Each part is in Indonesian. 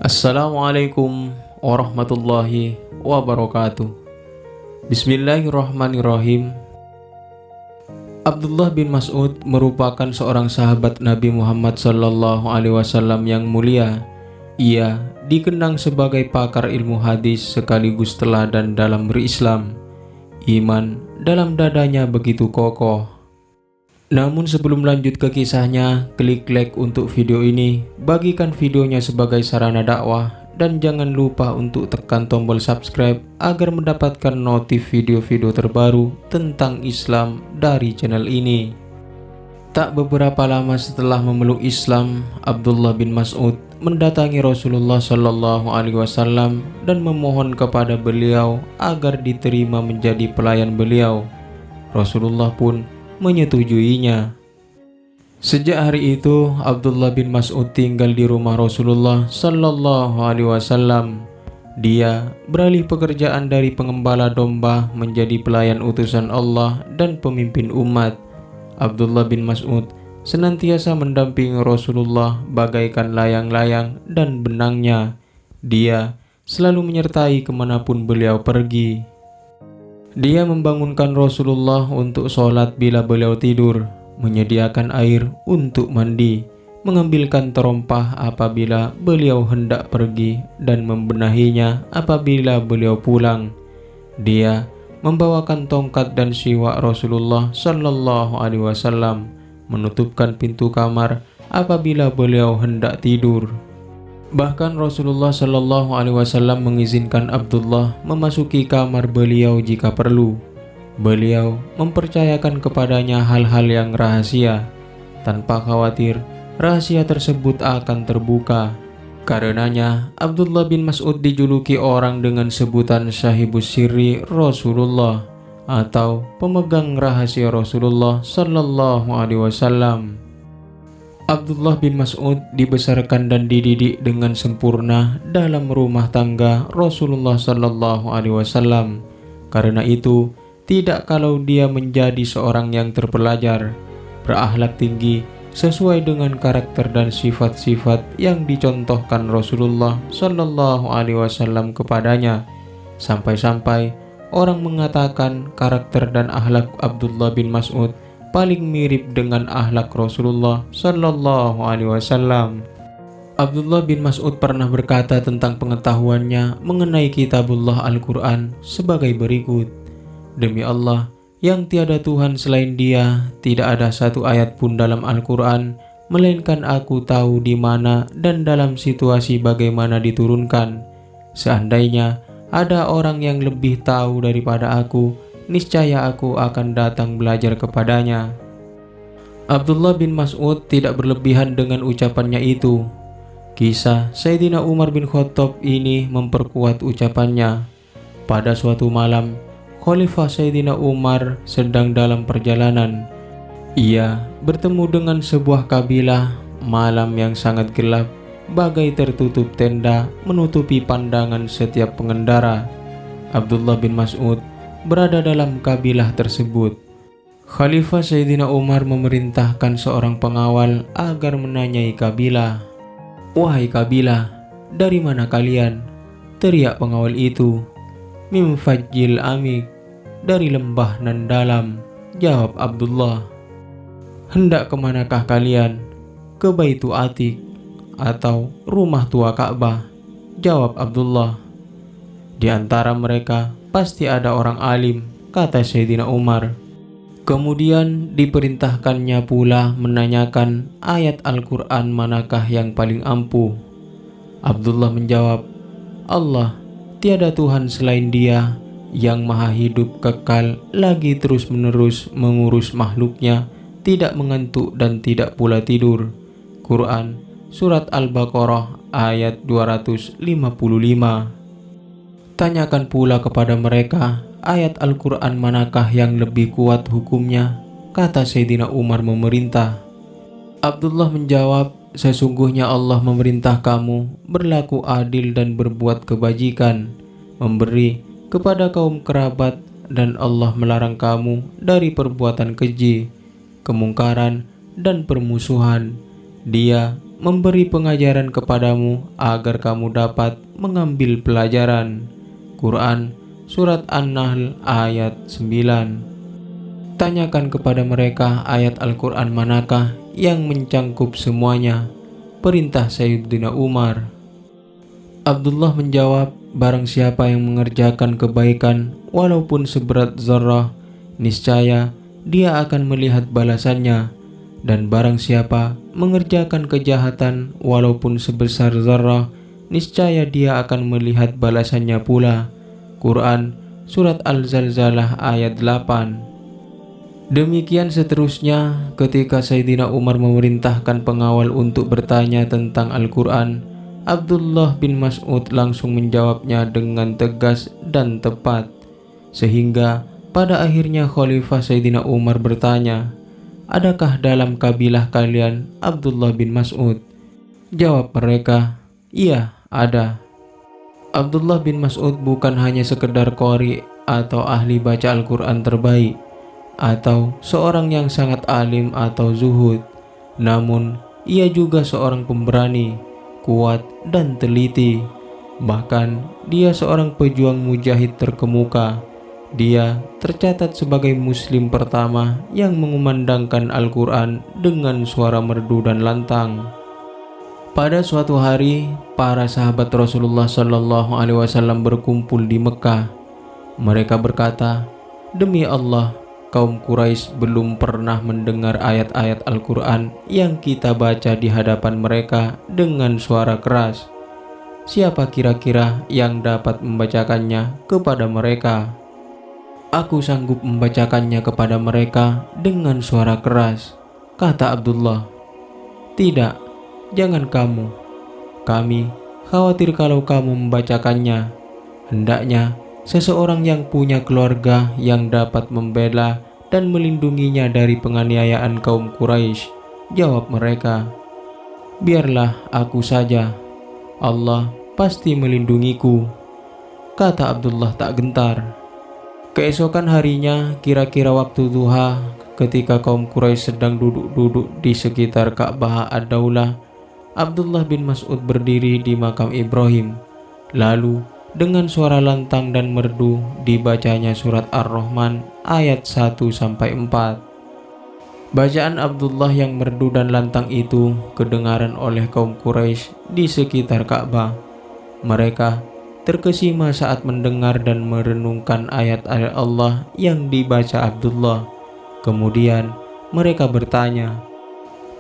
Assalamualaikum warahmatullahi wabarakatuh. Bismillahirrahmanirrahim. Abdullah bin Mas'ud merupakan seorang sahabat Nabi Muhammad SAW yang mulia. Ia dikenang sebagai pakar ilmu hadis sekaligus teladan dalam berislam. Iman dalam dadanya begitu kokoh. Namun sebelum lanjut ke kisahnya, klik like untuk video ini, bagikan videonya sebagai sarana dakwah, dan jangan lupa untuk tekan tombol subscribe agar mendapatkan notif video-video terbaru tentang Islam dari channel ini. Tak beberapa lama setelah memeluk Islam, Abdullah bin Mas'ud mendatangi Rasulullah SAW dan memohon kepada beliau agar diterima menjadi pelayan beliau. Rasulullah pun menyetujuinya. Sejak hari itu, Abdullah bin Mas'ud tinggal di rumah Rasulullah SAW. Dia beralih pekerjaan dari pengembala domba menjadi pelayan utusan Allah dan pemimpin umat. Abdullah bin Mas'ud senantiasa mendampingi Rasulullah bagaikan layang-layang dan benangnya. Dia selalu menyertai kemanapun beliau pergi. Dia membangunkan Rasulullah untuk sholat bila beliau tidur, menyediakan air untuk mandi, mengambilkan terompah apabila beliau hendak pergi, dan membenahinya apabila beliau pulang. Dia membawakan tongkat dan siwak Rasulullah SAW, menutupkan pintu kamar apabila beliau hendak tidur. Bahkan Rasulullah SAW mengizinkan Abdullah memasuki kamar beliau jika perlu. Beliau mempercayakan kepadanya hal-hal yang rahasia, tanpa khawatir rahasia tersebut akan terbuka. Karenanya, Abdullah bin Mas'ud dijuluki orang dengan sebutan Sahibus Sirri Rasulullah, atau pemegang rahasia Rasulullah SAW. Abdullah bin Mas'ud dibesarkan dan dididik dengan sempurna dalam rumah tangga Rasulullah SAW. Karena itu, tidak kalau dia menjadi seorang yang terpelajar, berakhlak tinggi, sesuai dengan karakter dan sifat-sifat yang dicontohkan Rasulullah SAW kepadanya. Sampai-sampai orang mengatakan karakter dan akhlak Abdullah bin Mas'ud paling mirip dengan akhlak Rasulullah SAW. Abdullah bin Mas'ud pernah berkata tentang pengetahuannya mengenai kitabullah Al-Quran sebagai berikut. Demi Allah, yang tiada Tuhan selain Dia, tidak ada satu ayat pun dalam Al-Quran, melainkan aku tahu di mana dan dalam situasi bagaimana diturunkan. Seandainya ada orang yang lebih tahu daripada aku, niscaya aku akan datang belajar kepadanya. Abdullah bin Mas'ud tidak berlebihan dengan ucapannya itu. Kisah Sayyidina Umar bin Khattab ini memperkuat ucapannya. Pada suatu malam, Khalifah Sayyidina Umar sedang dalam perjalanan. Ia bertemu dengan sebuah kabilah. Malam yang sangat gelap, bagai tertutup tenda menutupi pandangan setiap pengendara. Abdullah bin Mas'ud berada dalam kabilah tersebut. Khalifah Sayyidina Umar memerintahkan seorang pengawal agar menanyai kabilah. "Wahai kabilah, dari mana kalian?" teriak pengawal itu. "Min Fajjil Amik, dari lembah nan dalam," jawab Abdullah. "Hendak kemanakah kalian?" "Ke Baitu Atik, atau rumah tua Ka'bah," jawab Abdullah. "Di antara mereka pasti ada orang alim," kata Sayyidina Umar. Kemudian diperintahkannya pula menanyakan ayat Al-Quran manakah yang paling ampuh. Abdullah menjawab, "Allah, tiada Tuhan selain Dia, yang maha hidup kekal lagi terus-menerus mengurus makhluknya, tidak mengantuk dan tidak pula tidur." Quran Surat Al-Baqarah ayat 255. Tanyakan pula kepada mereka, ayat Al-Quran manakah yang lebih kuat hukumnya? Kata Sayyidina Umar memerintah. Abdullah menjawab, sesungguhnya Allah memerintah kamu berlaku adil dan berbuat kebajikan, memberi kepada kaum kerabat, dan Allah melarang kamu dari perbuatan keji, kemungkaran, dan permusuhan. Dia memberi pengajaran kepadamu agar kamu dapat mengambil pelajaran. Quran Surat An-Nahl ayat 9. Tanyakan kepada mereka ayat Al-Quran manakah yang mencangkup semuanya, perintah Sayyidina Umar. Abdullah menjawab, barang siapa yang mengerjakan kebaikan walaupun seberat zarrah, niscaya dia akan melihat balasannya. Dan barang siapa mengerjakan kejahatan walaupun sebesar zarrah, niscaya dia akan melihat balasannya pula. Quran Surat Al-Zalzalah ayat 8. Demikian seterusnya ketika Sayyidina Umar memerintahkan pengawal untuk bertanya tentang Al-Quran, Abdullah bin Mas'ud langsung menjawabnya dengan tegas dan tepat. Sehingga pada akhirnya Khalifah Sayyidina Umar bertanya, adakah dalam kabilah kalian Abdullah bin Mas'ud? Jawab mereka, iya ada. Abdullah bin Mas'ud bukan hanya sekedar qari atau ahli baca Al-Quran terbaik, atau seorang yang sangat alim atau zuhud, namun ia juga seorang pemberani, kuat dan teliti. Bahkan dia seorang pejuang mujahid terkemuka. Dia tercatat sebagai muslim pertama yang mengumandangkan Al-Quran dengan suara merdu dan lantang. Pada suatu hari, para sahabat Rasulullah SAW berkumpul di Mekah. Mereka berkata, demi Allah, kaum Quraisy belum pernah mendengar ayat-ayat Al-Quran yang kita baca di hadapan mereka dengan suara keras. Siapa kira-kira yang dapat membacakannya kepada mereka? Aku sanggup membacakannya kepada mereka dengan suara keras, kata Abdullah. Tidak, jangan kamu. Kami khawatir kalau kamu membacakannya. Hendaknya seseorang yang punya keluarga yang dapat membela dan melindunginya dari penganiayaan kaum Quraisy. Jawab mereka, biarlah aku saja. Allah pasti melindungiku, kata Abdullah tak gentar. Keesokan harinya, kira-kira waktu duha, ketika kaum Quraisy sedang duduk-duduk di sekitar Ka'bah Ad-Daulah, Abdullah bin Mas'ud berdiri di makam Ibrahim. Lalu dengan suara lantang dan merdu dibacanya surat Ar-Rahman ayat 1-4. Bacaan Abdullah yang merdu dan lantang itu kedengaran oleh kaum Quraisy di sekitar Ka'bah. Mereka terkesima saat mendengar dan merenungkan ayat-ayat Allah yang dibaca Abdullah. Kemudian mereka bertanya,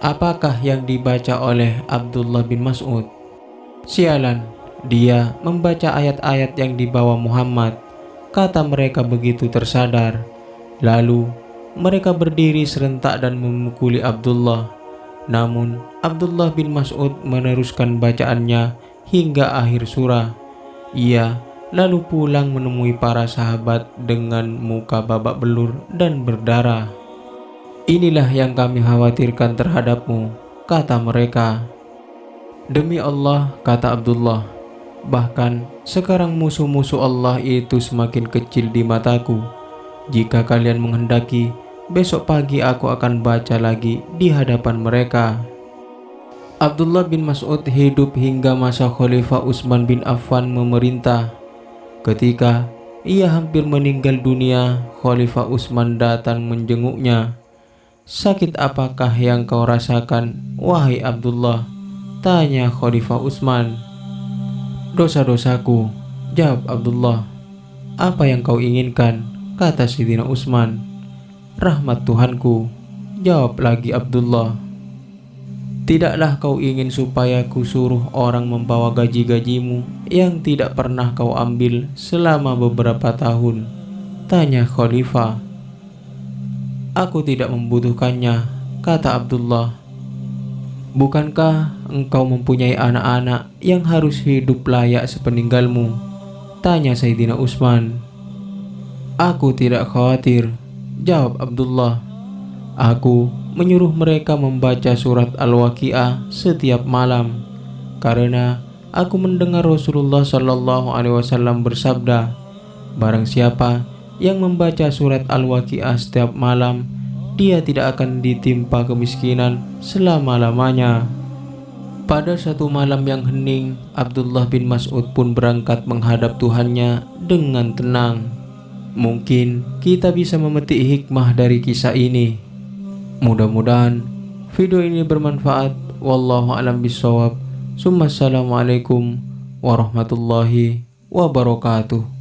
apakah yang dibaca oleh Abdullah bin Mas'ud? Sialan, dia membaca ayat-ayat yang dibawa Muhammad, kata mereka begitu tersadar. Lalu mereka berdiri serentak dan memukuli Abdullah. Namun Abdullah bin Mas'ud meneruskan bacaannya hingga akhir surah. Ia lalu pulang menemui para sahabat dengan muka babak belur dan berdarah. Inilah yang kami khawatirkan terhadapmu, kata mereka. Demi Allah, kata Abdullah, bahkan sekarang musuh-musuh Allah itu semakin kecil di mataku. Jika kalian menghendaki, besok pagi aku akan baca lagi di hadapan mereka. Abdullah bin Mas'ud hidup hingga masa Khalifah Utsman bin Affan memerintah. Ketika ia hampir meninggal dunia, Khalifah Utsman datang menjenguknya. Sakit apakah yang kau rasakan, wahai Abdullah? Tanya Khalifah Utsman. Dosa-dosaku, jawab Abdullah. Apa yang kau inginkan? Kata Sayyidina Utsman. Rahmat Tuhanku, jawab lagi Abdullah. Tidaklah kau ingin supaya ku suruh orang membawa gaji-gajimu yang tidak pernah kau ambil selama beberapa tahun? Tanya Khalifah. Aku tidak membutuhkannya, kata Abdullah. Bukankah engkau mempunyai anak-anak yang harus hidup layak sepeninggalmu? Tanya Sayyidina Utsman. Aku tidak khawatir, jawab Abdullah. Aku menyuruh mereka membaca surat Al-Waqiah setiap malam, karena aku mendengar Rasulullah SAW bersabda, barang siapa yang membaca surat Al-Waqiah setiap malam, dia tidak akan ditimpa kemiskinan selama-lamanya. Pada satu malam yang hening, Abdullah bin Mas'ud pun berangkat menghadap Tuhannya dengan tenang. Mungkin kita bisa memetik hikmah dari kisah ini. Mudah-mudahan video ini bermanfaat. Wallahu a'lam bishawab. Assalamualaikum warahmatullahi wabarakatuh.